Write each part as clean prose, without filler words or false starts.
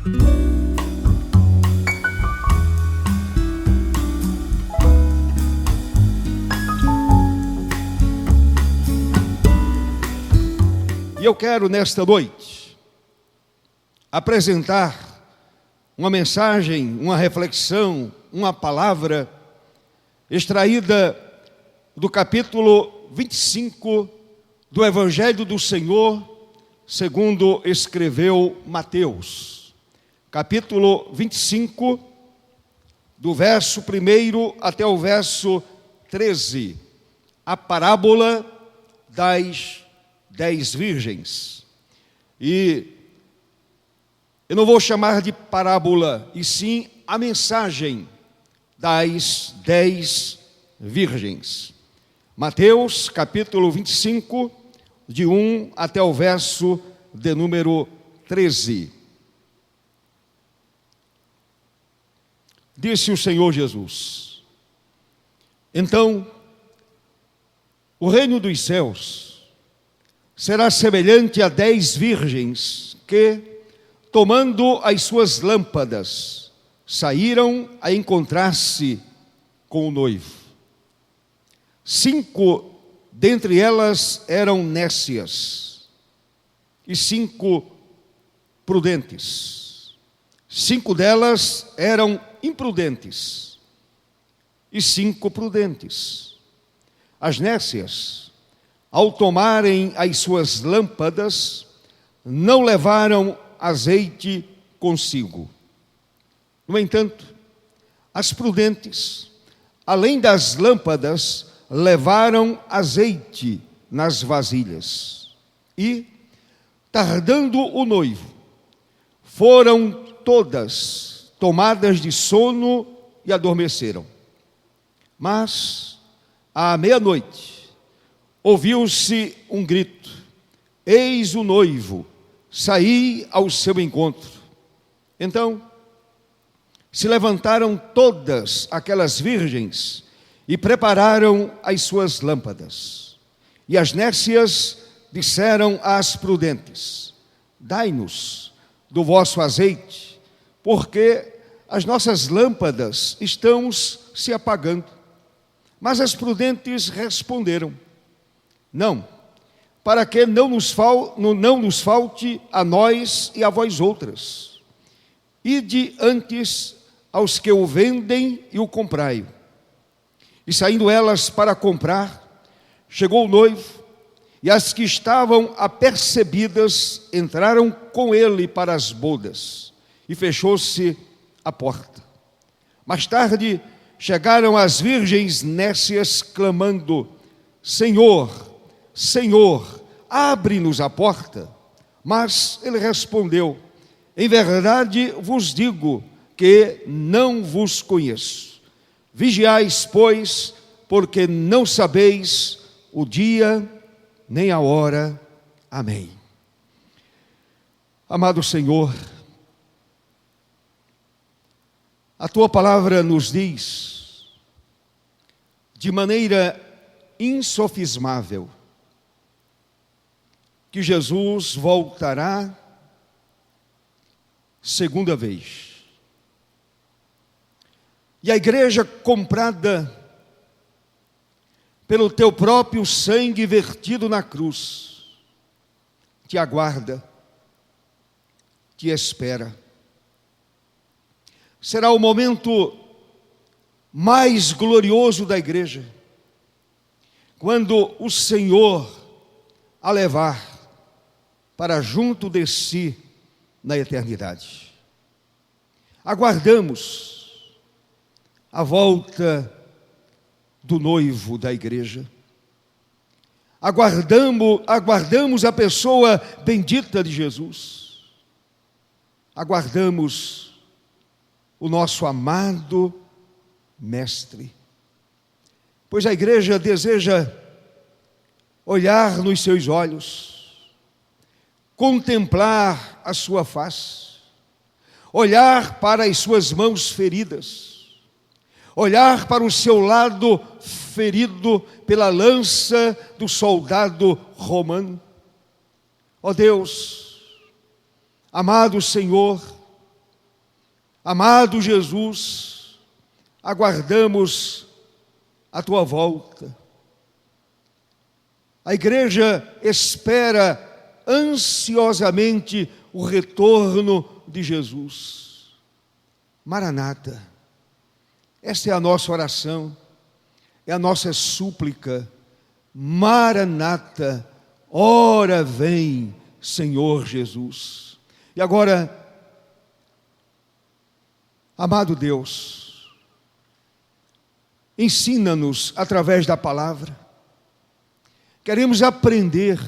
E eu quero, nesta noite, apresentar uma mensagem, uma reflexão, uma palavra extraída do capítulo 25 do Evangelho do Senhor, segundo escreveu Mateus. Capítulo 25, do verso 1 até o verso 13. A parábola das 10 virgens. E eu não vou chamar de parábola, e sim a mensagem das 10 virgens. Mateus, capítulo 25, de 1 até o verso de número 13. Disse o Senhor Jesus: então, o reino dos céus será semelhante a 10 virgens que, tomando as suas lâmpadas, saíram a encontrar-se com o noivo. 5 dentre elas eram nécias e 5 prudentes. 5 delas eram imprudentes e 5 prudentes. As nécias, ao tomarem as suas lâmpadas, não levaram azeite consigo. No entanto, as prudentes, além das lâmpadas, levaram azeite nas vasilhas. E, tardando o noivo, foram todas tomadas de sono e adormeceram. Mas, à meia-noite, ouviu-se um grito: eis o noivo, saí ao seu encontro. Então, se levantaram todas aquelas virgens e prepararam as suas lâmpadas. E as nécias disseram às prudentes: dai-nos do vosso azeite, porque as nossas lâmpadas estão se apagando. Mas as prudentes responderam: não, para que não nos falte a nós e a vós outras. Ide antes aos que o vendem e o comprai. E saindo elas para comprar, chegou o noivo, e as que estavam apercebidas entraram com ele para as bodas, e fechou-se a porta. Mais tarde chegaram as virgens nécias, clamando: Senhor, Senhor, abre-nos a porta. Mas ele respondeu: em verdade vos digo que não vos conheço. Vigiais, pois, porque não sabeis o dia nem a hora. Amém. Amado Senhor, a Tua palavra nos diz, de maneira insofismável, que Jesus voltará segunda vez. E a igreja comprada pelo teu próprio sangue vertido na cruz, te aguarda, te espera. Será o momento mais glorioso da igreja, quando o Senhor a levar para junto de si na eternidade. Aguardamos a volta do noivo da igreja. Aguardamos a pessoa bendita de Jesus. Aguardamos o nosso amado Mestre. Pois a igreja deseja olhar nos seus olhos, contemplar a sua face, olhar para as suas mãos feridas, olhar para o seu lado ferido pela lança do soldado romano. Ó Deus, amado Senhor, Amado Jesus, aguardamos a tua volta. A igreja espera ansiosamente o retorno de Jesus. Maranata, esta é a nossa oração, é a nossa súplica. Maranata, ora vem, Senhor Jesus. E agora, amado Deus, ensina-nos através da palavra. Queremos aprender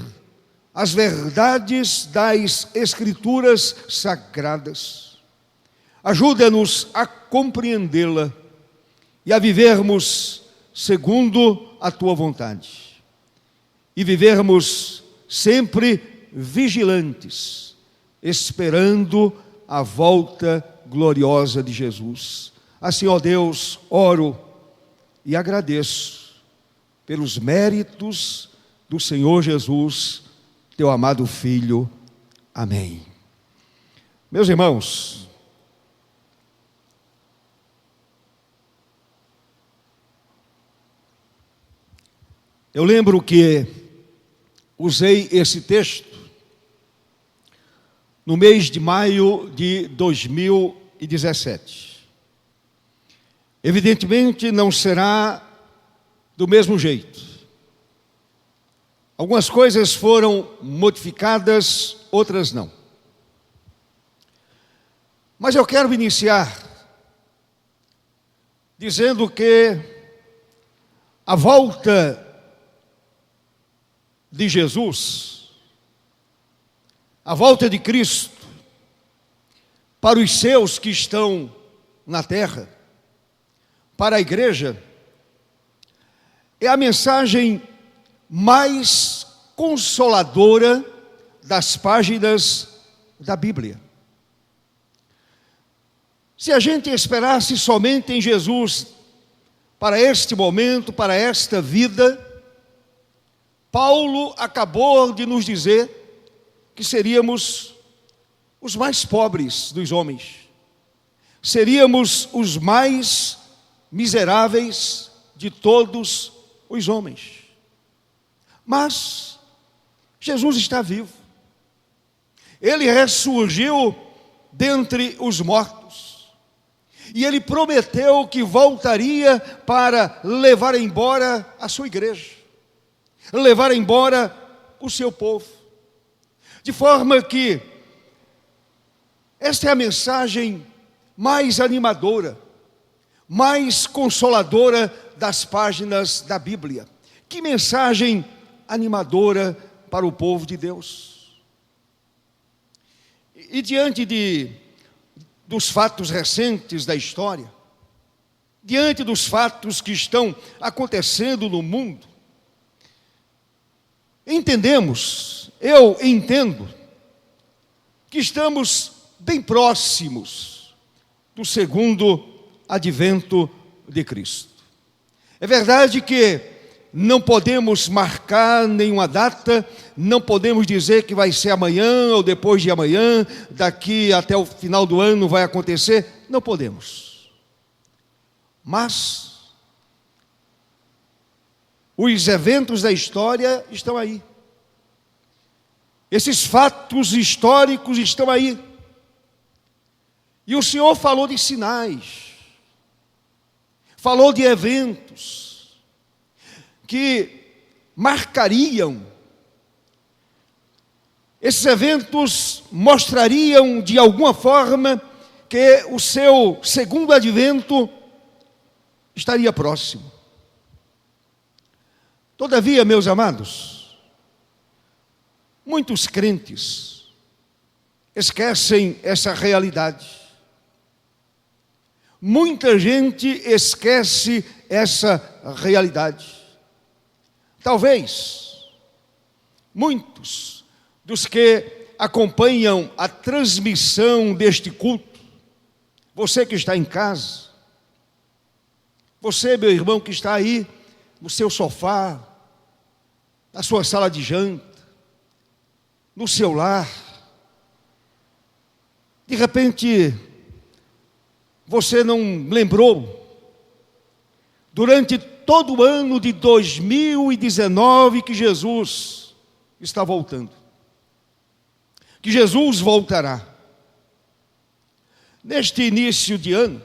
as verdades das Escrituras sagradas. Ajuda-nos a compreendê-la e a vivermos segundo a tua vontade. E vivermos sempre vigilantes, esperando a volta gloriosa de Jesus. Assim, ó Deus, oro e agradeço pelos méritos do Senhor Jesus, teu amado Filho. Amém. Meus irmãos, eu lembro que usei esse texto no mês de maio de 2017. Evidentemente não será do mesmo jeito. Algumas coisas foram modificadas, outras não. Mas eu quero iniciar dizendo que a volta de Jesus, a volta de Cristo para os seus que estão na terra, para a igreja, é a mensagem mais consoladora das páginas da Bíblia. Se a gente esperasse somente em Jesus para este momento, para esta vida, Paulo acabou de nos dizer que seríamos os mais pobres dos homens, seríamos os mais miseráveis de todos os homens. Mas Jesus está vivo. Ele ressurgiu dentre os mortos. E ele prometeu que voltaria para levar embora a sua igreja, levar embora o seu povo. De forma que esta é a mensagem mais animadora, mais consoladora das páginas da Bíblia. Que mensagem animadora para o povo de Deus. E diante dos fatos recentes da história, diante dos fatos que estão acontecendo no mundo, eu entendo, que estamos bem próximos do segundo advento de Cristo. É verdade que não podemos marcar nenhuma data, não podemos dizer que vai ser amanhã ou depois de amanhã, daqui até o final do ano vai acontecer, não podemos. Mas os eventos da história estão aí. Esses fatos históricos estão aí. E o Senhor falou de sinais, falou de eventos que marcariam. Esses eventos mostrariam de alguma forma que o seu segundo advento estaria próximo. Todavia, meus amados, muitos crentes esquecem essa realidade. Muita gente esquece essa realidade. Talvez muitos dos que acompanham a transmissão deste culto, você que está em casa, você, meu irmão, que está aí no seu sofá, na sua sala de janta, no seu lar, de repente você não lembrou, durante todo o ano de 2019, que Jesus está voltando, que Jesus voltará. Neste início de ano,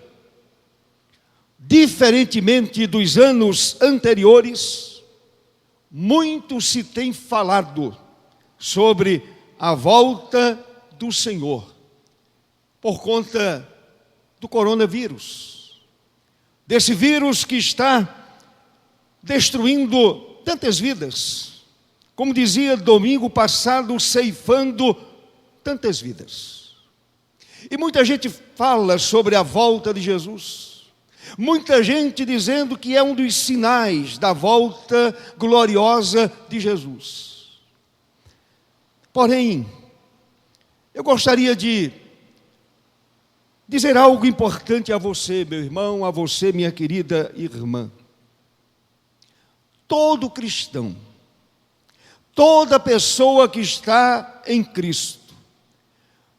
diferentemente dos anos anteriores, muito se tem falado sobre a volta do Senhor, por conta do coronavírus, desse vírus que está destruindo tantas vidas, como dizia domingo passado, ceifando tantas vidas. E muita gente fala sobre a volta de Jesus, muita gente dizendo que é um dos sinais da volta gloriosa de Jesus. Porém, eu gostaria de dizer algo importante a você, meu irmão, a você, minha querida irmã. Todo cristão, toda pessoa que está em Cristo,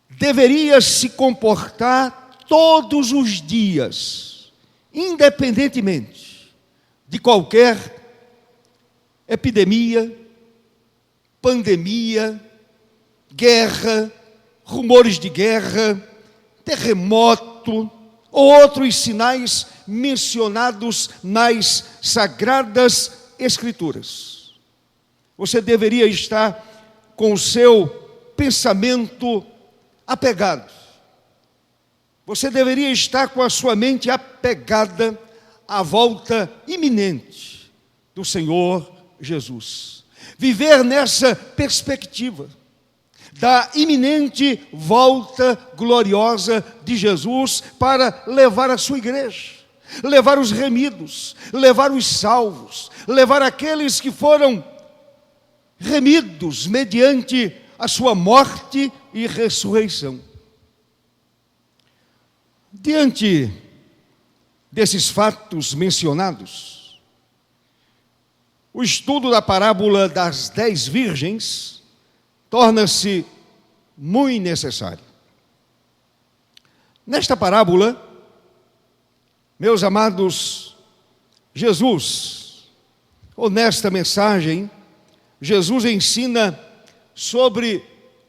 deveria se comportar todos os dias, independentemente de qualquer epidemia, pandemia, guerra, rumores de guerra, terremoto ou outros sinais mencionados nas Sagradas Escrituras. Você deveria estar com o seu pensamento apegado. Você deveria estar com a sua mente apegada à volta iminente do Senhor Jesus. Viver nessa perspectiva da iminente volta gloriosa de Jesus para levar a sua igreja, levar os remidos, levar os salvos, levar aqueles que foram remidos mediante a sua morte e ressurreição. Diante desses fatos mencionados, o estudo da parábola das 10 virgens torna-se muito necessário. Nesta parábola, meus amados, Jesus, ou nesta mensagem, Jesus ensina sobre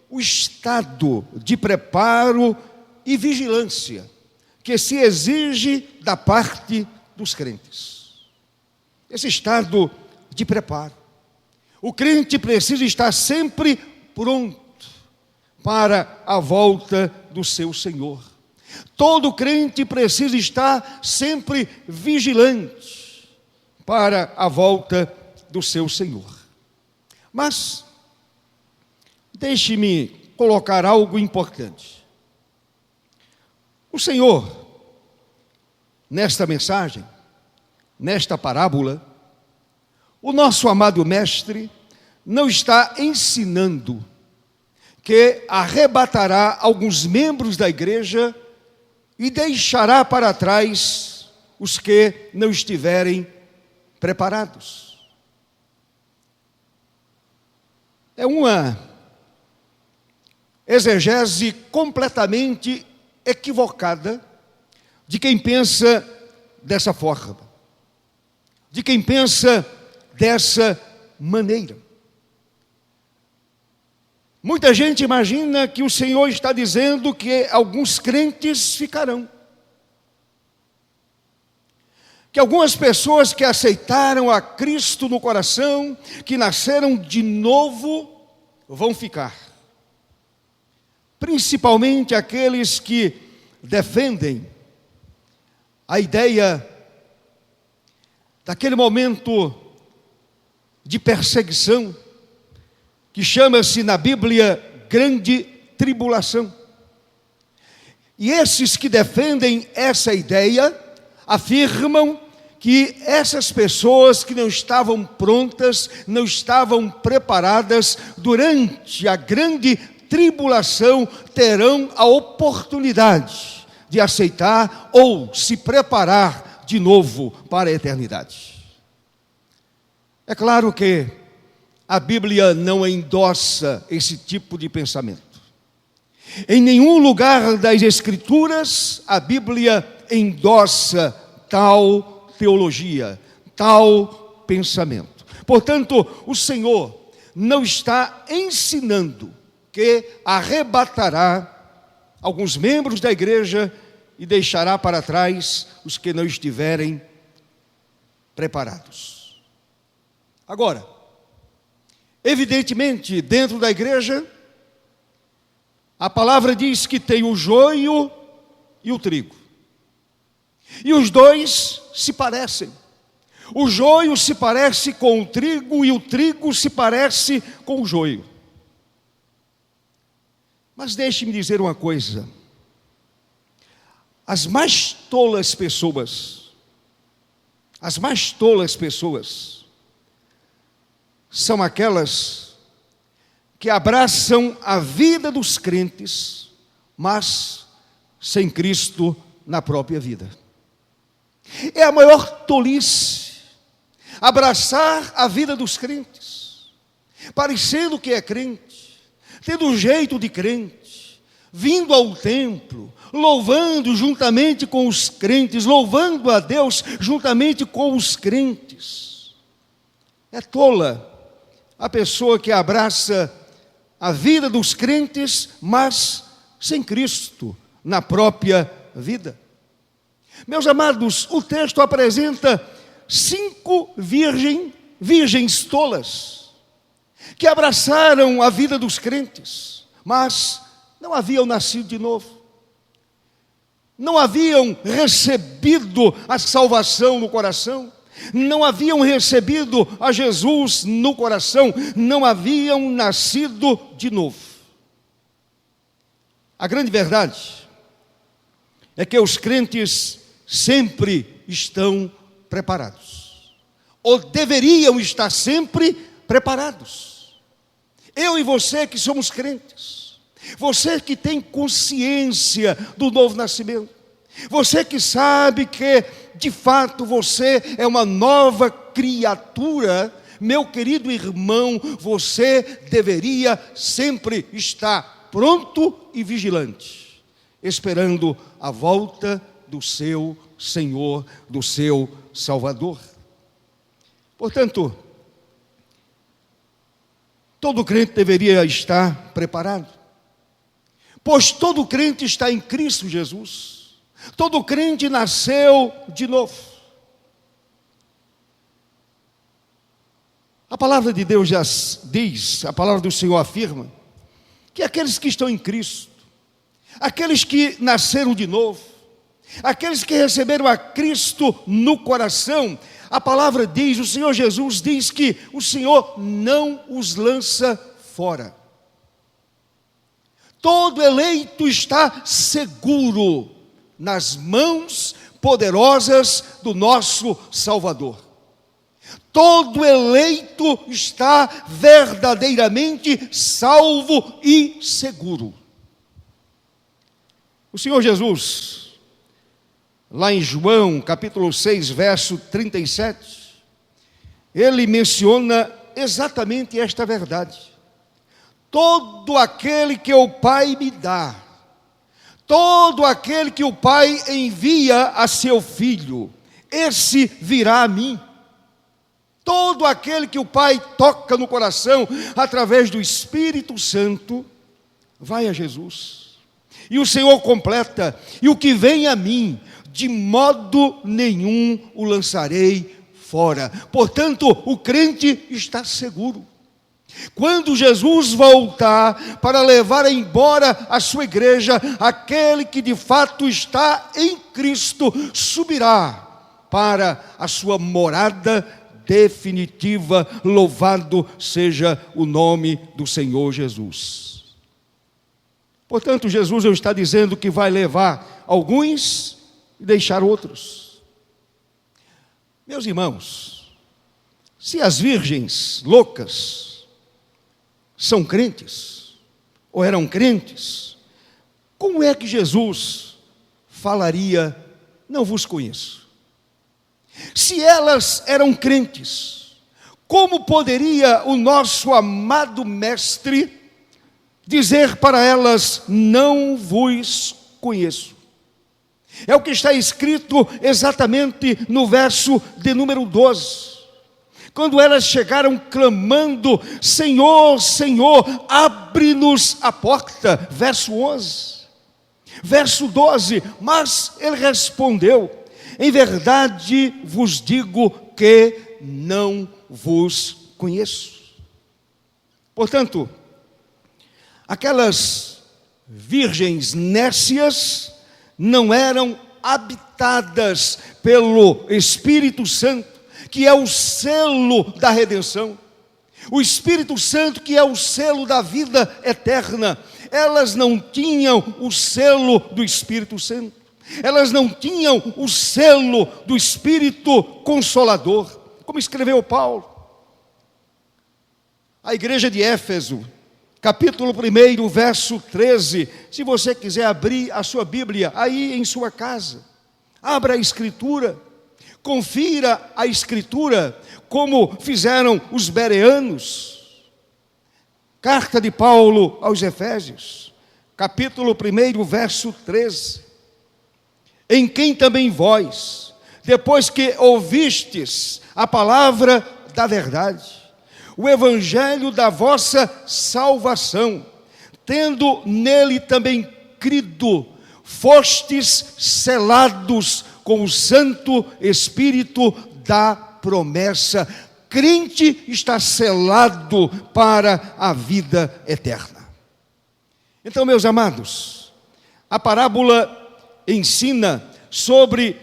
o estado de preparo e vigilância que se exige da parte dos crentes. Esse estado de preparo. O crente precisa estar sempre pronto para a volta do seu Senhor. Todo crente precisa estar sempre vigilante para a volta do seu Senhor. Mas, deixe-me colocar algo importante. O Senhor, nesta mensagem, nesta parábola, o nosso amado Mestre não está ensinando que arrebatará alguns membros da igreja e deixará para trás os que não estiverem preparados. É uma exegese completamente equivocada de quem pensa dessa forma, de quem pensa dessa maneira. Muita gente imagina que o Senhor está dizendo que alguns crentes ficarão, que algumas pessoas que aceitaram a Cristo no coração, que nasceram de novo, vão ficar. Principalmente aqueles que defendem a ideia daquele momento de perseguição, que chama-se na Bíblia grande tribulação. E esses que defendem essa ideia afirmam que essas pessoas que não estavam prontas, não estavam preparadas durante a grande tribulação terão a oportunidade de aceitar ou se preparar de novo para a eternidade. É claro que a Bíblia não endossa esse tipo de pensamento. Em nenhum lugar das Escrituras a Bíblia endossa tal teologia, tal pensamento. Portanto, o Senhor não está ensinando que arrebatará alguns membros da igreja e deixará para trás os que não estiverem preparados. Agora, evidentemente, dentro da igreja, a palavra diz que tem o joio e o trigo. E os dois se parecem. O joio se parece com o trigo e o trigo se parece com o joio. Mas deixe-me dizer uma coisa. As mais tolas pessoas são aquelas que abraçam a vida dos crentes, mas sem Cristo na própria vida. É a maior tolice abraçar a vida dos crentes, parecendo que é crente, tendo um jeito de crente, vindo ao templo, louvando juntamente com os crentes, louvando a Deus juntamente com os crentes. É tola a pessoa que abraça a vida dos crentes, mas sem Cristo na própria vida. Meus amados, o texto apresenta 5 virgens tolas que abraçaram a vida dos crentes, mas não haviam nascido de novo, não haviam recebido a salvação no coração, não haviam recebido a Jesus no coração, não haviam nascido de novo. A grande verdade é que os crentes sempre estão preparados, ou deveriam estar sempre preparados. Eu e você que somos crentes, você que tem consciência do novo nascimento, você que sabe que de fato você é uma nova criatura, meu querido irmão, você deveria sempre estar pronto e vigilante, esperando a volta do seu Senhor, do seu Salvador. Portanto, todo crente deveria estar preparado, pois todo crente está em Cristo Jesus, todo crente nasceu de novo. A palavra de Deus já diz, a palavra do Senhor afirma, que aqueles que estão em Cristo, aqueles que nasceram de novo, aqueles que receberam a Cristo no coração, a palavra diz, o Senhor Jesus diz que o Senhor não os lança fora. Todo eleito está seguro nas mãos poderosas do nosso Salvador. Todo eleito está verdadeiramente salvo e seguro. O Senhor Jesus, lá em João, capítulo 6, verso 37, ele menciona exatamente esta verdade. Todo aquele que o Pai me dá, todo aquele que o Pai envia a seu Filho, esse virá a mim. Todo aquele que o Pai toca no coração, através do Espírito Santo, vai a Jesus. E o Senhor completa, e o que vem a mim, de modo nenhum o lançarei fora. Portanto, o crente está seguro. Quando Jesus voltar para levar embora a sua igreja, aquele que de fato está em Cristo subirá para a sua morada definitiva. Louvado seja o nome do Senhor Jesus. Portanto, Jesus está dizendo que vai levar alguns e deixar outros. Meus irmãos, se as virgens loucas são crentes, ou eram crentes, como é que Jesus falaria, não vos conheço? Se elas eram crentes, como poderia o nosso amado Mestre dizer para elas, não vos conheço? É o que está escrito exatamente no verso de número 12. Quando elas chegaram clamando: Senhor, Senhor, abre-nos a porta. Verso 11. Verso 12. Mas ele respondeu: em verdade vos digo que não vos conheço. Portanto, aquelas virgens nércias não eram habitadas pelo Espírito Santo, que é o selo da redenção. O Espírito Santo, que é o selo da vida eterna. Elas não tinham o selo do Espírito Santo. Elas não tinham o selo do Espírito Consolador. Como escreveu Paulo. A igreja de Éfeso, capítulo 1, verso 13. Se você quiser abrir a sua Bíblia aí em sua casa, abra a Escritura, confira a Escritura, como fizeram os bereanos. Carta de Paulo aos Efésios, capítulo 1, verso 13. Em quem também vós, depois que ouvistes a palavra da verdade, o evangelho da vossa salvação, tendo nele também crido, fostes selados com o Santo Espírito da promessa. Crente está selado para a vida eterna. Então, meus amados, a parábola ensina sobre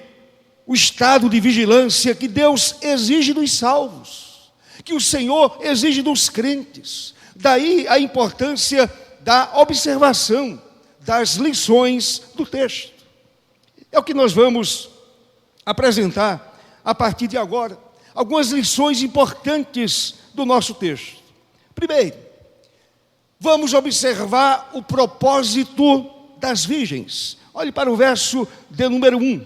o estado de vigilância que Deus exige dos salvos, que o Senhor exige dos crentes. Daí a importância da observação das lições do texto. É o que nós vamos apresentar a partir de agora. Algumas lições importantes do nosso texto. Primeiro, vamos observar o propósito das virgens. Olhe para o verso de número 1.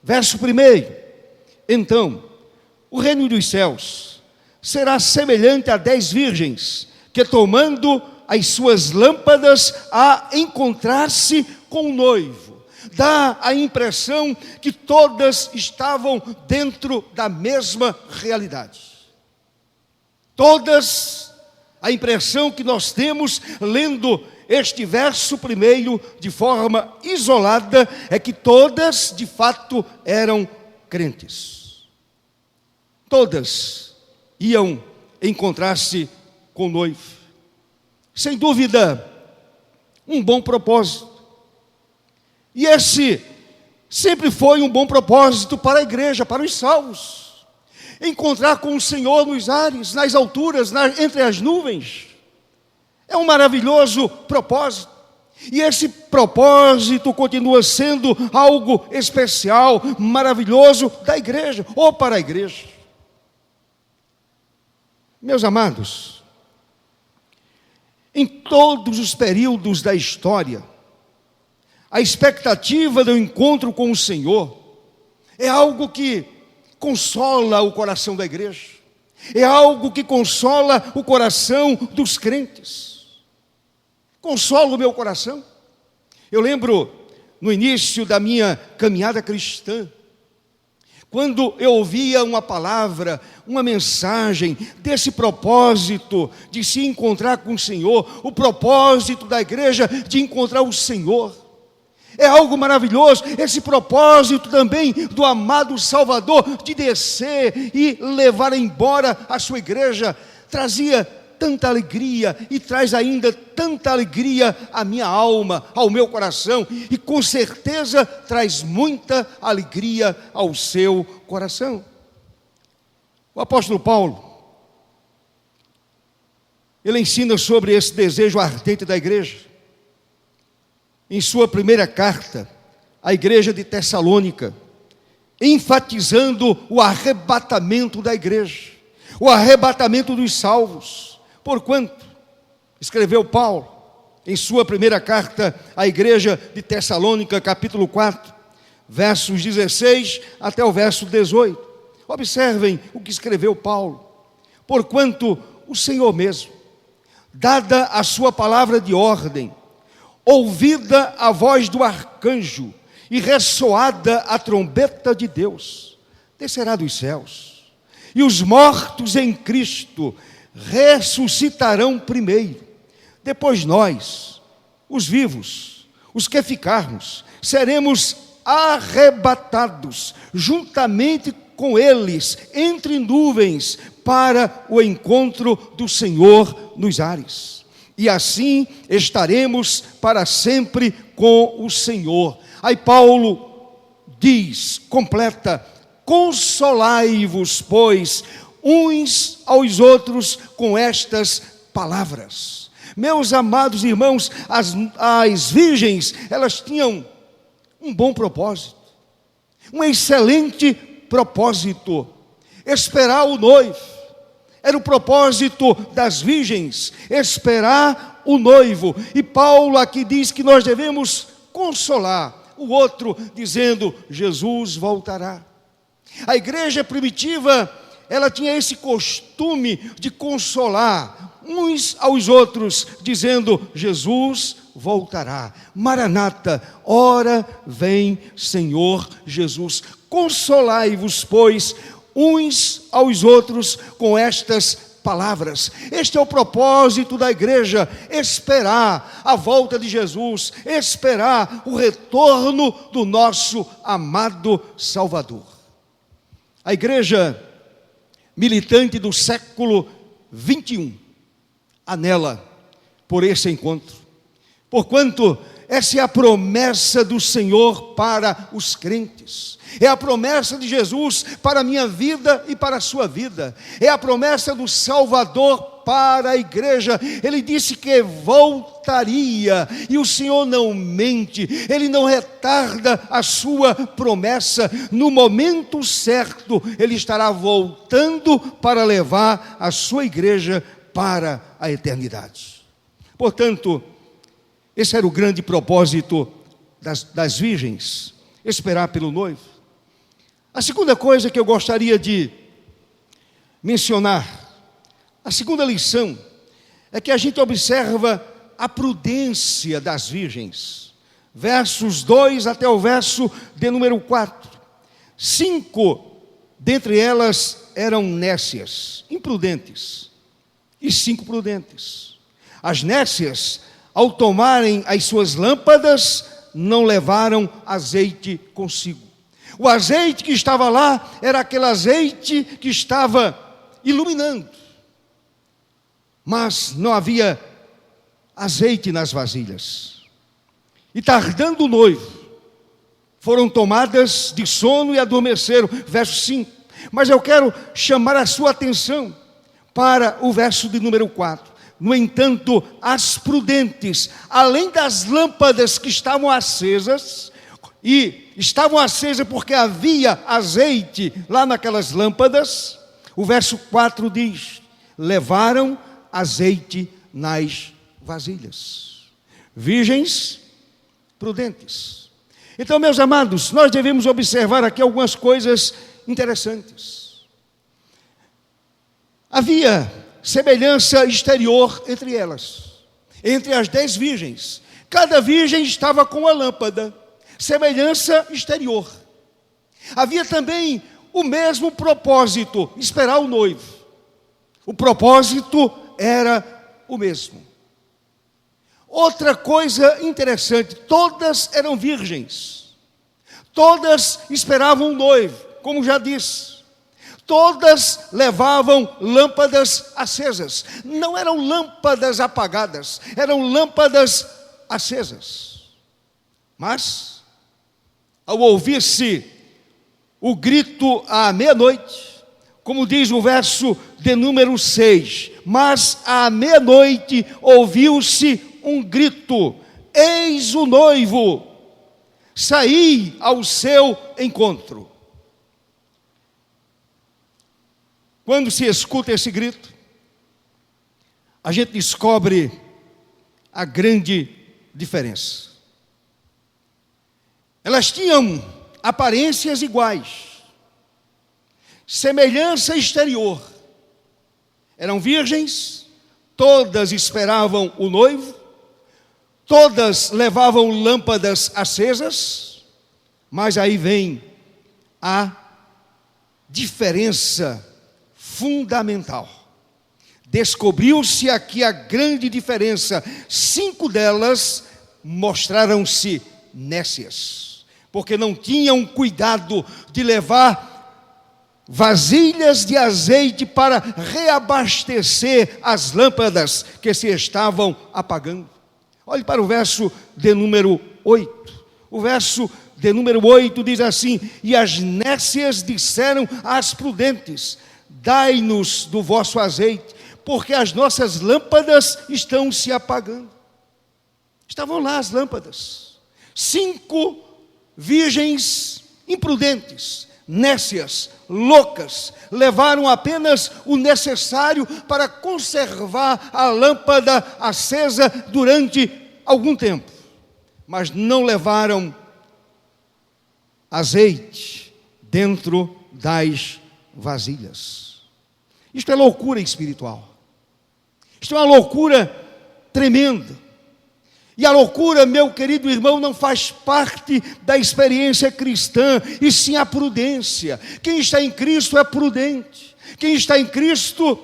Verso 1. Então, o reino dos céus será semelhante a 10 virgens, que tomando as suas lâmpadas a encontrar-se com o noivo. Dá a impressão que todas estavam dentro da mesma realidade. Todas, a impressão que nós temos lendo este verso 1 de forma isolada, é que todas de fato eram crentes. Todas iam encontrar-se com o noivo. Sem dúvida, um bom propósito. E esse sempre foi um bom propósito para a igreja, para os salvos. Encontrar com o Senhor nos ares, nas alturas, entre as nuvens. É um maravilhoso propósito. E esse propósito continua sendo algo especial, maravilhoso da igreja, ou para a igreja. Meus amados, em todos os períodos da história, a expectativa do encontro com o Senhor é algo que consola o coração da igreja, é algo que consola o coração dos crentes. Consola o meu coração. Eu lembro no início da minha caminhada cristã, quando eu ouvia uma palavra, uma mensagem desse propósito de se encontrar com o Senhor, o propósito da igreja de encontrar o Senhor. É algo maravilhoso, esse propósito também do amado Salvador de descer e levar embora a sua igreja, trazia tanta alegria e traz ainda tanta alegria à minha alma, ao meu coração, e com certeza traz muita alegria ao seu coração. O apóstolo Paulo, ele ensina sobre esse desejo ardente da igreja. Em sua primeira carta à igreja de Tessalônica, enfatizando o arrebatamento da igreja, o arrebatamento dos salvos. Porquanto, escreveu Paulo, em sua primeira carta à igreja de Tessalônica, capítulo 4, versos 16 até o verso 18. Observem o que escreveu Paulo. Porquanto o Senhor mesmo, dada a sua palavra de ordem, ouvida a voz do arcanjo, e ressoada a trombeta de Deus, descerá dos céus, e os mortos em Cristo ressuscitarão primeiro. Depois nós, os vivos, os que ficarmos, seremos arrebatados juntamente com eles entre nuvens para o encontro do Senhor nos ares. E assim estaremos para sempre com o Senhor. Aí Paulo diz, completa: consolai-vos, pois, uns aos outros com estas palavras. Meus amados irmãos, as virgens, elas tinham um bom propósito, um excelente propósito: esperar o noivo. Era o propósito das virgens, esperar o noivo. E Paulo aqui diz que nós devemos consolar o outro, dizendo: Jesus voltará. A igreja primitiva, ela tinha esse costume de consolar uns aos outros, dizendo: Jesus voltará. Maranata, ora vem Senhor Jesus. Consolai-vos, pois, uns aos outros com estas palavras. Este é o propósito da igreja: esperar a volta de Jesus, esperar o retorno do nosso amado Salvador. A igreja militante do século 21 anela por esse encontro, porquanto essa é a promessa do Senhor para os crentes, é a promessa de Jesus para a minha vida e para a sua vida, é a promessa do Salvador para a igreja. Ele disse que voltaria, e o Senhor não mente, Ele não retarda a sua promessa. No momento certo, Ele estará voltando para levar a sua igreja para a eternidade. Portanto, esse era o grande propósito das virgens, esperar pelo noivo. A segunda coisa que eu gostaria de mencionar, a segunda lição, é que a gente observa a prudência das virgens. Versos 2 até o verso de número 4. 5 dentre elas eram nécias, imprudentes, e 5 prudentes. As nécias, ao tomarem as suas lâmpadas, não levaram azeite consigo. O azeite que estava lá era aquele azeite que estava iluminando, mas não havia azeite nas vasilhas. E tardando o noivo, foram tomadas de sono e adormeceram. Verso 5. Mas eu quero chamar a sua atenção para o verso de número 4. No entanto, as prudentes, além das lâmpadas que estavam acesas, e estavam acesas porque havia azeite lá naquelas lâmpadas, o verso 4 diz: levaram azeite nas vasilhas. Virgens prudentes. Então, meus amados, nós devemos observar aqui algumas coisas interessantes. Havia semelhança exterior entre elas, entre as 10 virgens. Cada virgem estava com uma lâmpada, semelhança exterior. Havia também o mesmo propósito: esperar o noivo. O propósito era o mesmo. Outra coisa interessante: todas eram virgens, todas esperavam o noivo, como já disse. Todas levavam lâmpadas acesas. Não eram lâmpadas apagadas, eram lâmpadas acesas. Mas, ao ouvir-se o grito à meia-noite, como diz o verso de número 6, mas à meia-noite ouviu-se um grito: eis o noivo, saí ao seu encontro. Quando se escuta esse grito, a gente descobre a grande diferença. Elas tinham aparências iguais, semelhança exterior. Eram virgens, todas esperavam o noivo, todas levavam lâmpadas acesas, Mas aí vem a diferença fundamental. Descobriu-se aqui a grande diferença. 5 delas mostraram-se nécias, porque não tinham cuidado de levar vasilhas de azeite para reabastecer as lâmpadas que se estavam apagando. Olhe para o verso de número 8. O verso de número 8 diz assim: e as nécias disseram às prudentes: dai-nos do vosso azeite, porque as nossas lâmpadas estão se apagando. Estavam lá as lâmpadas. 5 virgens imprudentes, nécias, loucas, levaram apenas o necessário para conservar a lâmpada acesa durante algum tempo, mas não levaram azeite dentro das vasilhas. Isto é loucura espiritual. Isto é uma loucura tremenda. E a loucura, meu querido irmão, não faz parte da experiência cristã, e sim a prudência. Quem está em Cristo é prudente. Quem está em Cristo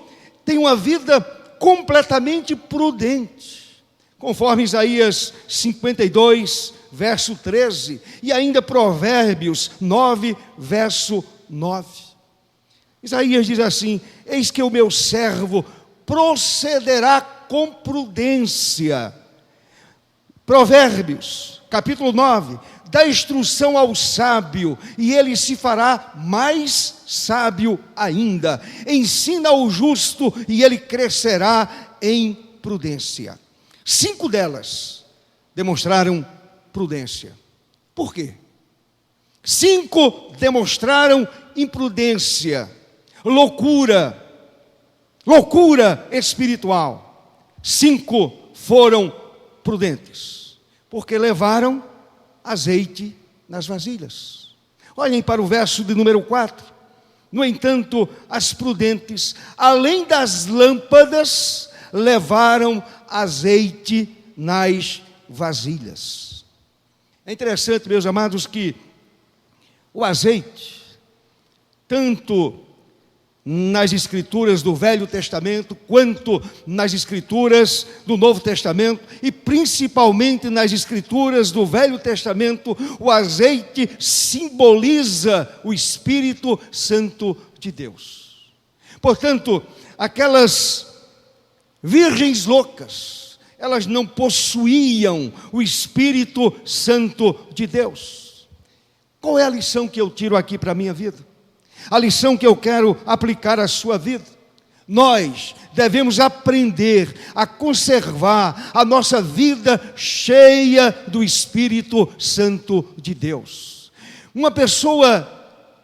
tem uma vida completamente prudente. Conforme Isaías 52, verso 13, e ainda Provérbios 9, verso 9. Isaías diz assim: eis que o meu servo procederá com prudência. Provérbios, capítulo 9, dá instrução ao sábio, e ele se fará mais sábio ainda. Ensina ao justo, e ele crescerá em prudência. 5 delas demonstraram prudência. Por quê? 5 demonstraram imprudência, loucura espiritual. 5 foram prudentes, porque levaram azeite nas vasilhas. Olhem para o verso de número 4. No entanto, as prudentes, além das lâmpadas, levaram azeite nas vasilhas. É interessante, meus amados, que o azeite, tanto nas escrituras do Velho Testamento, quanto nas escrituras do Novo Testamento, e principalmente nas escrituras do Velho Testamento, o azeite simboliza o Espírito Santo de Deus. Portanto, aquelas virgens loucas, elas não possuíam o Espírito Santo de Deus. Qual é a lição que eu tiro aqui para a minha vida? A lição que eu quero aplicar à sua vida: nós devemos aprender a conservar a nossa vida cheia do Espírito Santo de Deus. Uma pessoa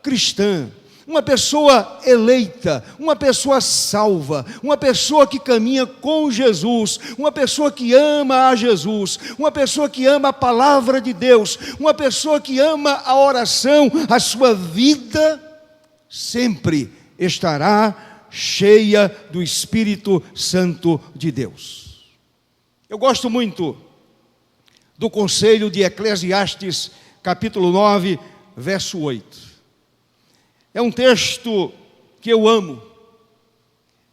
cristã, uma pessoa eleita, uma pessoa salva, uma pessoa que caminha com Jesus, uma pessoa que ama a Jesus, uma pessoa que ama a palavra de Deus, uma pessoa que ama a oração, a sua vida sempre estará cheia do Espírito Santo de Deus. Eu gosto muito do conselho de Eclesiastes, capítulo 9, verso 8. É um texto que eu amo.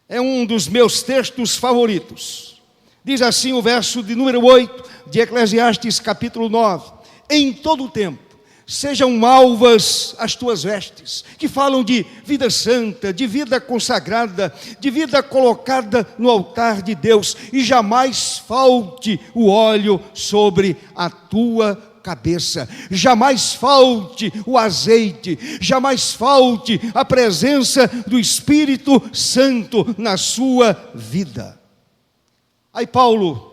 É um dos meus textos favoritos. Diz assim o verso de número 8 de Eclesiastes, capítulo 9. Em todo o tempo sejam alvas as tuas vestes, que falam de vida santa, de vida consagrada, de vida colocada no altar de Deus, e jamais falte o óleo sobre a tua cabeça, jamais falte o azeite, jamais falte a presença do Espírito Santo na sua vida. Aí Paulo,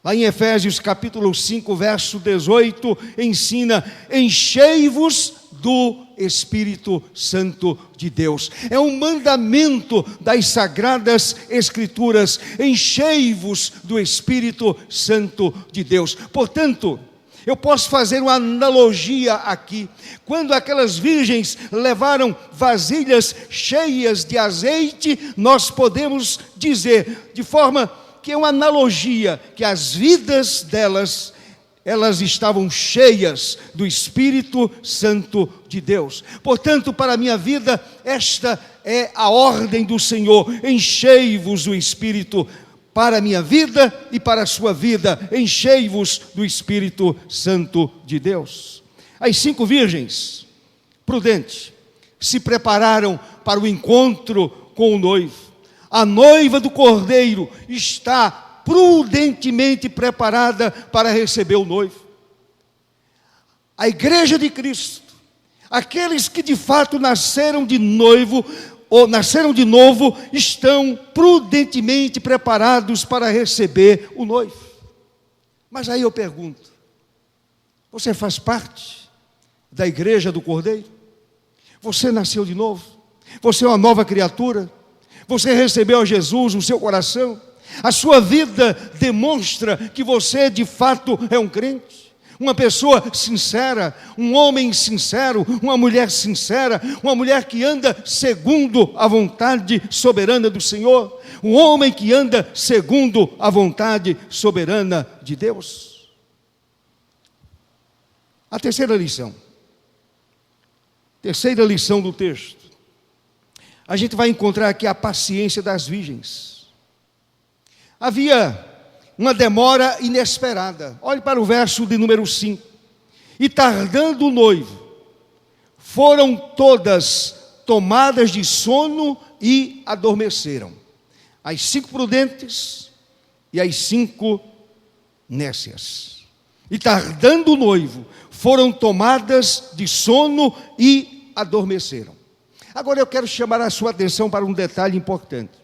lá em Efésios capítulo 5, verso 18, ensina: enchei-vos do Espírito Santo de Deus. É um mandamento das Sagradas Escrituras: enchei-vos do Espírito Santo de Deus. Portanto, eu posso fazer uma analogia aqui. Quando aquelas virgens levaram vasilhas cheias de azeite, nós podemos dizer, de forma que é uma analogia, que as vidas delas elas estavam cheias do Espírito Santo de Deus. Portanto, para a minha vida, esta é a ordem do Senhor: enchei-vos do Espírito. Para a minha vida e para a sua vida, enchei-vos do Espírito Santo de Deus. As 5 virgens prudentes se prepararam para o encontro com o noivo. A noiva do Cordeiro está prudentemente preparada para receber o noivo. A igreja de Cristo, aqueles que de fato nasceram de noivo ou nasceram de novo, estão prudentemente preparados para receber o noivo. Mas aí eu pergunto: você faz parte da igreja do Cordeiro? Você nasceu de novo? Você é uma nova criatura? Você recebeu a Jesus no seu coração? A sua vida demonstra que você de fato é um crente? Uma pessoa sincera, um homem sincero, uma mulher sincera, uma mulher que anda segundo a vontade soberana do Senhor, um homem que anda segundo a vontade soberana de Deus. A terceira lição do texto, a gente vai encontrar aqui a paciência das virgens. Havia uma demora inesperada. Olhe para o verso de número 5. E tardando o noivo, foram todas tomadas de sono e adormeceram. As 5 prudentes e as 5 nécias. E tardando o noivo, foram tomadas de sono e adormeceram. Agora eu quero chamar a sua atenção para um detalhe importante.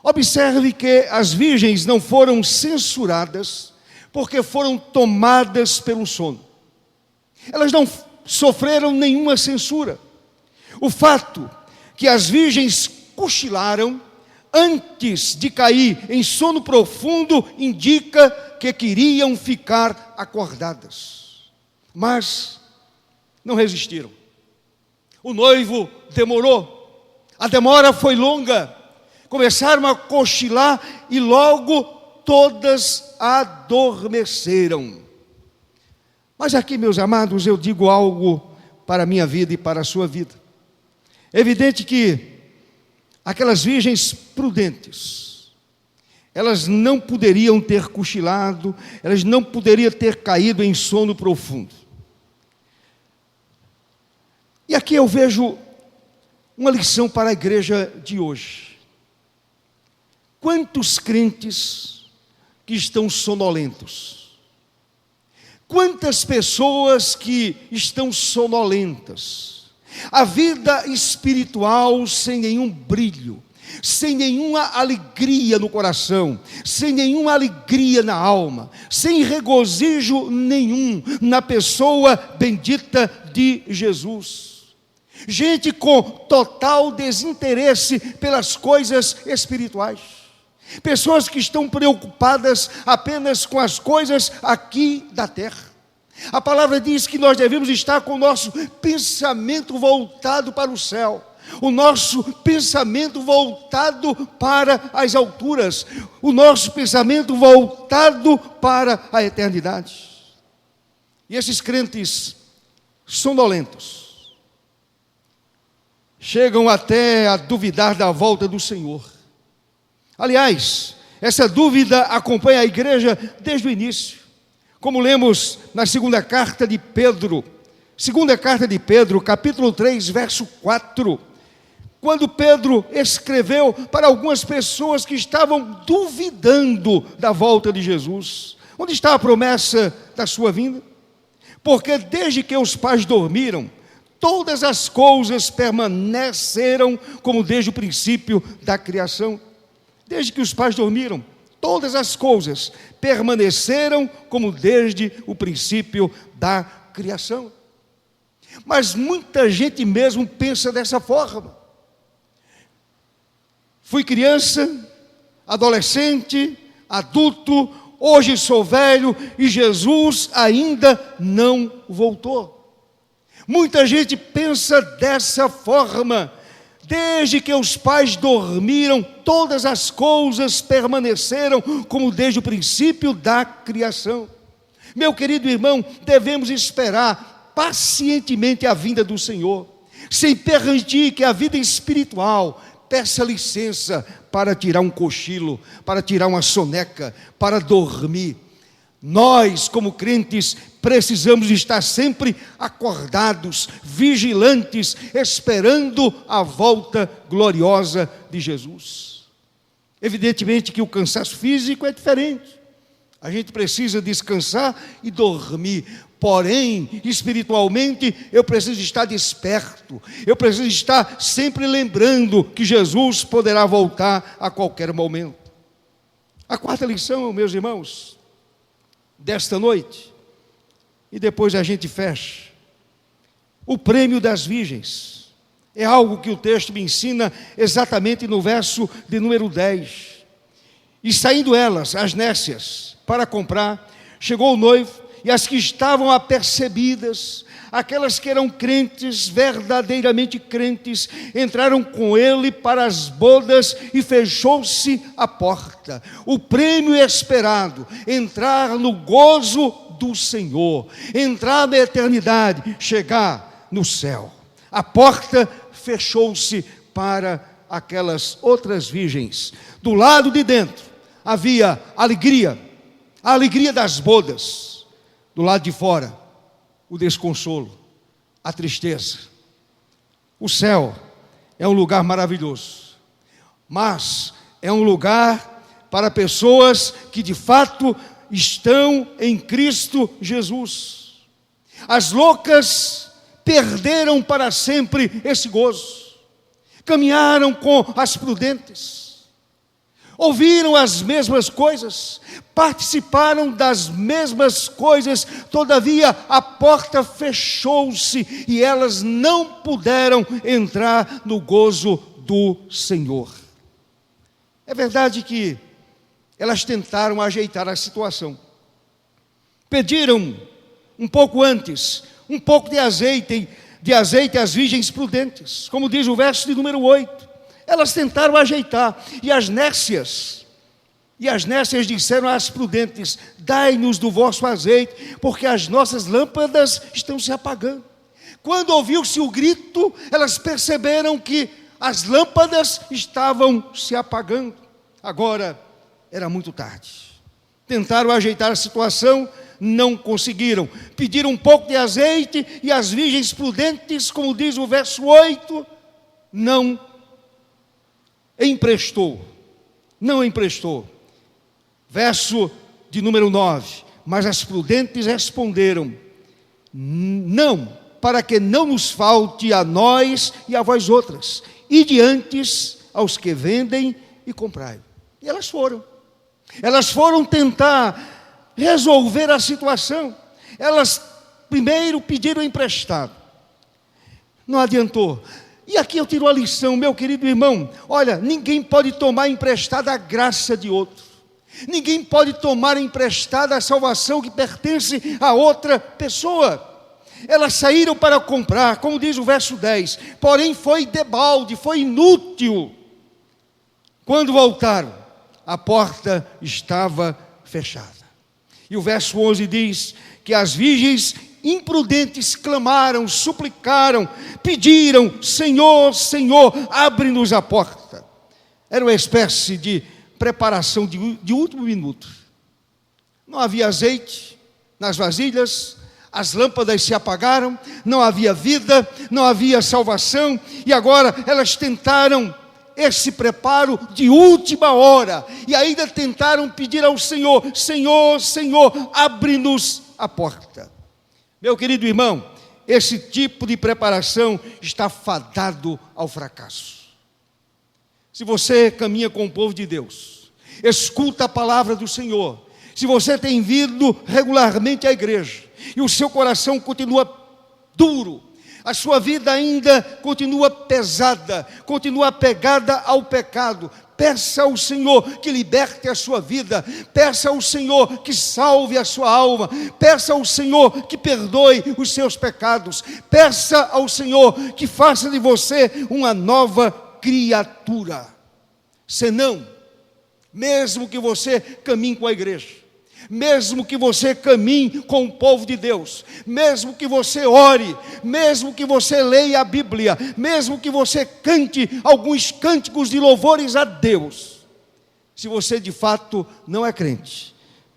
Observe que as virgens não foram censuradas porque foram tomadas pelo sono. Elas não sofreram nenhuma censura. O fato que as virgens cochilaram antes de cair em sono profundo indica que queriam ficar acordadas. Mas não resistiram. O noivo demorou. A demora foi longa. Começaram a cochilar e logo todas adormeceram. Mas aqui, meus amados, eu digo algo para a minha vida e para a sua vida. É evidente que aquelas virgens prudentes, elas não poderiam ter cochilado, elas não poderiam ter caído em sono profundo. E aqui eu vejo uma lição para a igreja de hoje. Quantos crentes que estão sonolentos? Quantas pessoas que estão sonolentas? A vida espiritual sem nenhum brilho, sem nenhuma alegria no coração, sem nenhuma alegria na alma, sem regozijo nenhum na pessoa bendita de Jesus. Gente com total desinteresse pelas coisas espirituais. Pessoas que estão preocupadas apenas com as coisas aqui da terra. A palavra diz que nós devemos estar com o nosso pensamento voltado para o céu, o nosso pensamento voltado para as alturas, o nosso pensamento voltado para a eternidade. E esses crentes sonolentos chegam até a duvidar da volta do Senhor. Aliás, essa dúvida acompanha a igreja desde o início. Como lemos na segunda carta de Pedro, capítulo 3, verso 4, quando Pedro escreveu para algumas pessoas que estavam duvidando da volta de Jesus. Onde está a promessa da sua vinda? Porque desde que os pais dormiram, todas as coisas permaneceram como desde o princípio da criação. Desde que os pais dormiram, todas as coisas permaneceram como desde o princípio da criação. Mas muita gente mesmo pensa dessa forma. Fui criança, adolescente, adulto, hoje sou velho e Jesus ainda não voltou. Muita gente pensa dessa forma. Desde que os pais dormiram, todas as coisas permaneceram como desde o princípio da criação. Meu querido irmão, devemos esperar pacientemente a vinda do Senhor, sem permitir que a vida espiritual peça licença para tirar um cochilo, para tirar uma soneca, para dormir. Nós, como crentes, precisamos estar sempre acordados, vigilantes, esperando a volta gloriosa de Jesus. Evidentemente que o cansaço físico é diferente. A gente precisa descansar e dormir. Porém, espiritualmente, eu preciso estar desperto. Eu preciso estar sempre lembrando que Jesus poderá voltar a qualquer momento. A quarta lição, meus irmãos, desta noite, e depois a gente fecha. O prêmio das virgens. É algo que o texto me ensina exatamente no verso de número 10. E saindo elas, as nécias, para comprar, chegou o noivo, e as que estavam apercebidas, aquelas que eram crentes, verdadeiramente crentes, entraram com ele para as bodas e fechou-se a porta. O prêmio esperado, entrar no gozo do Senhor, entrar na eternidade, chegar no céu. A porta fechou-se para aquelas outras virgens. Do lado de dentro havia alegria, a alegria das bodas. Do lado de fora, o desconsolo, a tristeza. O céu é um lugar maravilhoso, mas é um lugar para pessoas que de fato estão em Cristo Jesus. As loucas perderam para sempre esse gozo, caminharam com as prudentes, ouviram as mesmas coisas, participaram das mesmas coisas, todavia a porta fechou-se e elas não puderam entrar no gozo do Senhor. É verdade que elas tentaram ajeitar a situação, pediram um pouco antes, um pouco de azeite às virgens prudentes, como diz o verso de número 8. Elas tentaram ajeitar, e as nécias disseram às prudentes: dai-nos do vosso azeite, porque as nossas lâmpadas estão se apagando. Quando ouviu-se o grito, elas perceberam que as lâmpadas estavam se apagando. Agora era muito tarde. Tentaram ajeitar a situação, não conseguiram. Pediram um pouco de azeite, e as virgens prudentes, como diz o verso 8, não emprestou. Verso de número 9. Mas as prudentes responderam: não, para que não nos falte a nós e a vós outras, ide antes aos que vendem e comprai. E elas foram tentar resolver a situação. Elas primeiro pediram emprestado, não adiantou. E aqui eu tiro a lição, meu querido irmão. Olha, ninguém pode tomar emprestada a graça de outro. Ninguém pode tomar emprestada a salvação que pertence a outra pessoa. Elas saíram para comprar, como diz o verso 10, porém foi debalde, foi inútil. Quando voltaram, a porta estava fechada. E o verso 11 diz que as virgens imprudentes clamaram, suplicaram, pediram: Senhor, Senhor, abre-nos a porta. Era uma espécie de preparação de último minuto. Não havia azeite nas vasilhas, as lâmpadas se apagaram, não havia vida, não havia salvação, e agora elas tentaram esse preparo de última hora, e ainda tentaram pedir ao Senhor: Senhor, Senhor, abre-nos a porta. Meu querido irmão, esse tipo de preparação está fadado ao fracasso. Se você caminha com o povo de Deus, escuta a palavra do Senhor, se você tem vindo regularmente à igreja, e o seu coração continua duro, a sua vida ainda continua pesada, continua apegada ao pecado, peça ao Senhor que liberte a sua vida, peça ao Senhor que salve a sua alma, peça ao Senhor que perdoe os seus pecados, peça ao Senhor que faça de você uma nova criatura. Senão, mesmo que você caminhe com a igreja, Mesmo que você caminhe com o povo de Deus, mesmo que você ore, mesmo que você leia a Bíblia, mesmo que você cante alguns cânticos de louvores a Deus, se você de fato não é crente,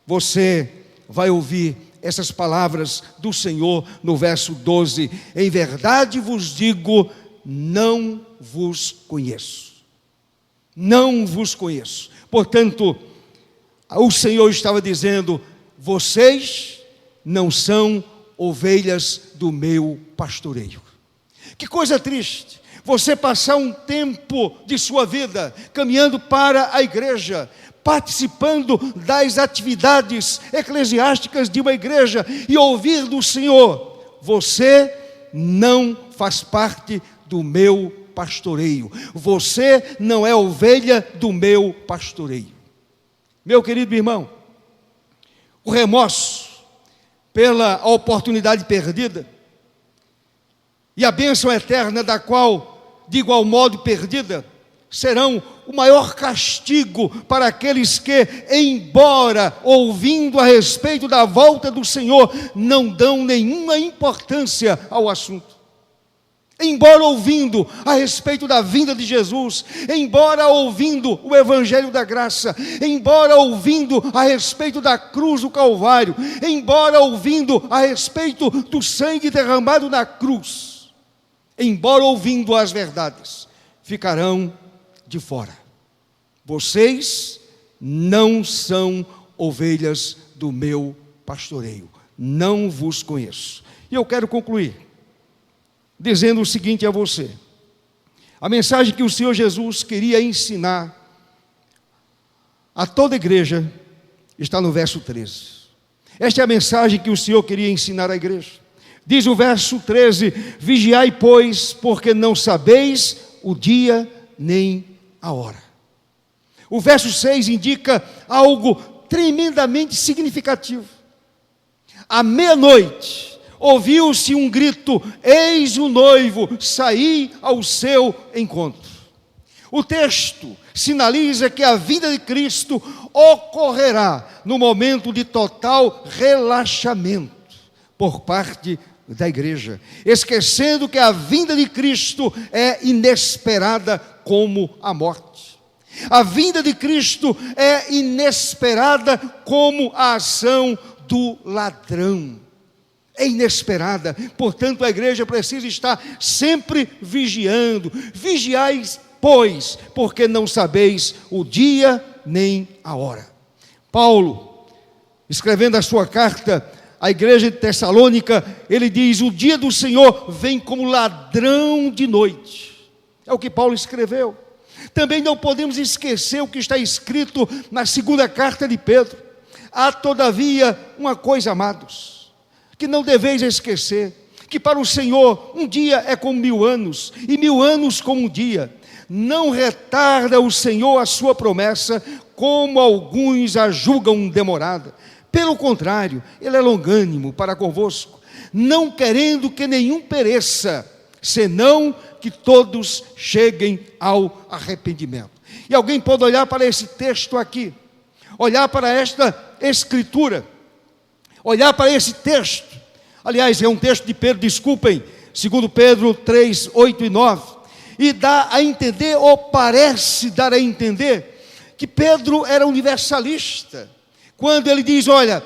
você vai ouvir essas palavras do Senhor no verso 12: em verdade vos digo, não vos conheço. Não vos conheço. Portanto, o Senhor estava dizendo: vocês não são ovelhas do meu pastoreio. Que coisa triste, você passar um tempo de sua vida caminhando para a igreja, participando das atividades eclesiásticas de uma igreja e ouvir do Senhor: você não faz parte do meu pastoreio, você não é ovelha do meu pastoreio. Meu querido irmão, o remorso pela oportunidade perdida e a bênção eterna da qual, de igual modo perdida, serão o maior castigo para aqueles que, embora ouvindo a respeito da volta do Senhor, não dão nenhuma importância ao assunto. Embora ouvindo a respeito da vinda de Jesus, embora ouvindo o Evangelho da Graça, embora ouvindo a respeito da cruz do Calvário, embora ouvindo a respeito do sangue derramado na cruz, embora ouvindo as verdades, ficarão de fora. Vocês não são ovelhas do meu pastoreio, não vos conheço. E eu quero concluir dizendo o seguinte a você: a mensagem que o Senhor Jesus queria ensinar a toda a igreja está no verso 13. Esta é a mensagem que o Senhor queria ensinar à igreja. Diz o verso 13: vigiai, pois, porque não sabeis o dia nem a hora. O verso 6 indica algo tremendamente significativo. À meia-noite ouviu-se um grito: eis o noivo, saí ao seu encontro. O texto sinaliza que a vinda de Cristo ocorrerá no momento de total relaxamento por parte da igreja, esquecendo que a vinda de Cristo é inesperada como a morte. A vinda de Cristo é inesperada como a ação do ladrão. É inesperada, portanto a igreja precisa estar sempre vigiando. Vigiai, pois, porque não sabeis o dia nem a hora. Paulo, escrevendo a sua carta à igreja de Tessalônica, ele diz: o dia do Senhor vem como ladrão de noite. É o que Paulo escreveu. Também não podemos esquecer o que está escrito na segunda carta de Pedro: há todavia uma coisa, amados, que não deveis esquecer, que para o Senhor um dia é como 1000 anos, e 1000 anos como um dia. Não retarda o Senhor a sua promessa, como alguns a julgam demorada. Pelo contrário, Ele é longânimo para convosco, não querendo que nenhum pereça, senão que todos cheguem ao arrependimento. E alguém pode olhar para esse texto aqui, olhar para esta escritura, olhar para esse texto. Aliás, é um texto de Pedro, desculpem, 2 Pedro 3, 8 e 9, e dá a entender, ou parece dar a entender, que Pedro era universalista, quando ele diz: olha,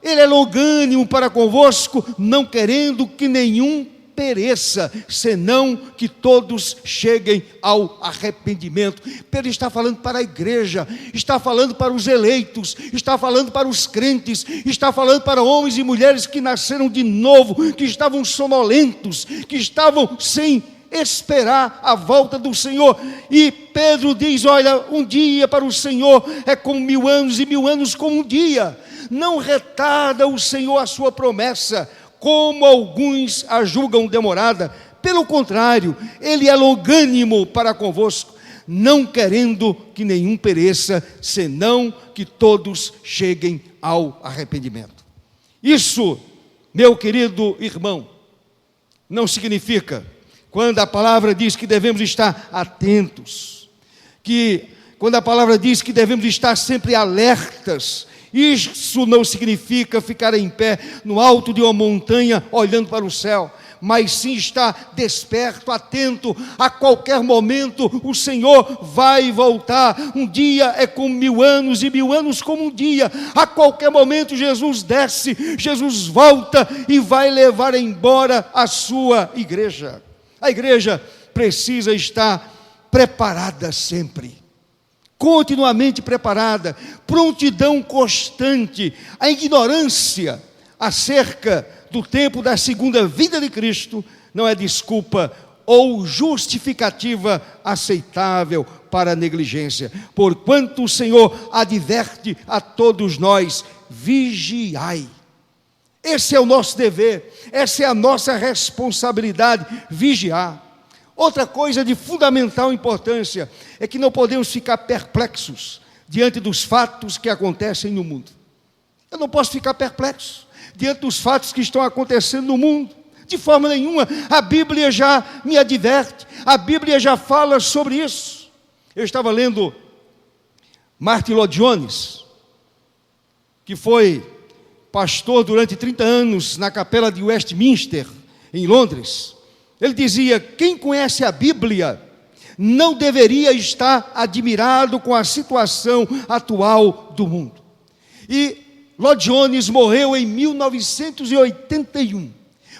Ele é longânimo para convosco, não querendo que nenhum pereça, senão que todos cheguem ao arrependimento. Pedro está falando para a igreja, está falando para os eleitos, está falando para os crentes, está falando para homens e mulheres que nasceram de novo, que estavam sonolentos, que estavam sem esperar a volta do Senhor. E Pedro diz: olha, um dia para o Senhor é como 1000 anos, e 1000 anos como um dia. Não retarda o Senhor a sua promessa, como alguns a julgam demorada. Pelo contrário, Ele é longânimo para convosco, não querendo que nenhum pereça, senão que todos cheguem ao arrependimento. Isso, meu querido irmão, não significa, quando a palavra diz que devemos estar atentos, que quando a palavra diz que devemos estar sempre alertas, Isso não significa ficar em pé no alto de uma montanha olhando para o céu, mas sim estar desperto, atento. A qualquer momento o Senhor vai voltar. Um dia é como 1000 anos e 1000 anos como um dia. A qualquer momento Jesus desce, Jesus volta e vai levar embora a sua igreja. A igreja precisa estar preparada sempre, continuamente preparada, prontidão constante. A ignorância acerca do tempo da segunda vinda de Cristo não é desculpa ou justificativa aceitável para a negligência, porquanto o Senhor adverte a todos nós: vigiai. Esse é o nosso dever, essa é a nossa responsabilidade, vigiar. Outra coisa de fundamental importância é que não podemos ficar perplexos diante dos fatos que acontecem no mundo. Eu não posso ficar perplexo diante dos fatos que estão acontecendo no mundo, de forma nenhuma. A Bíblia já me adverte, a Bíblia já fala sobre isso. Eu estava lendo Martin Lloyd Jones, que foi pastor durante 30 anos na capela de Westminster, em Londres. Ele dizia: quem conhece a Bíblia não deveria estar admirado com a situação atual do mundo. E Lloyd Jones morreu em 1981.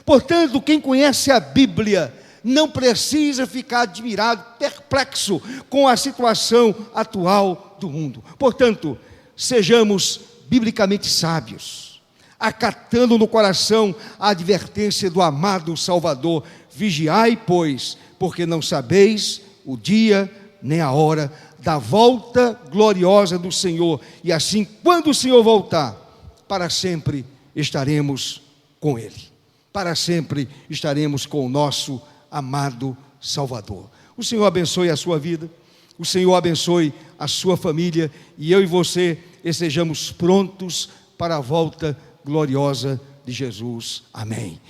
Portanto, quem conhece a Bíblia não precisa ficar admirado, perplexo com a situação atual do mundo. Portanto, sejamos biblicamente sábios, acatando no coração a advertência do amado Salvador: vigiai, pois, porque não sabeis o dia nem a hora da volta gloriosa do Senhor. E assim, quando o Senhor voltar, para sempre estaremos com Ele. Para sempre estaremos com o nosso amado Salvador. O Senhor abençoe a sua vida, o Senhor abençoe a sua família, e eu e você estejamos prontos para a volta gloriosa de Jesus. Amém.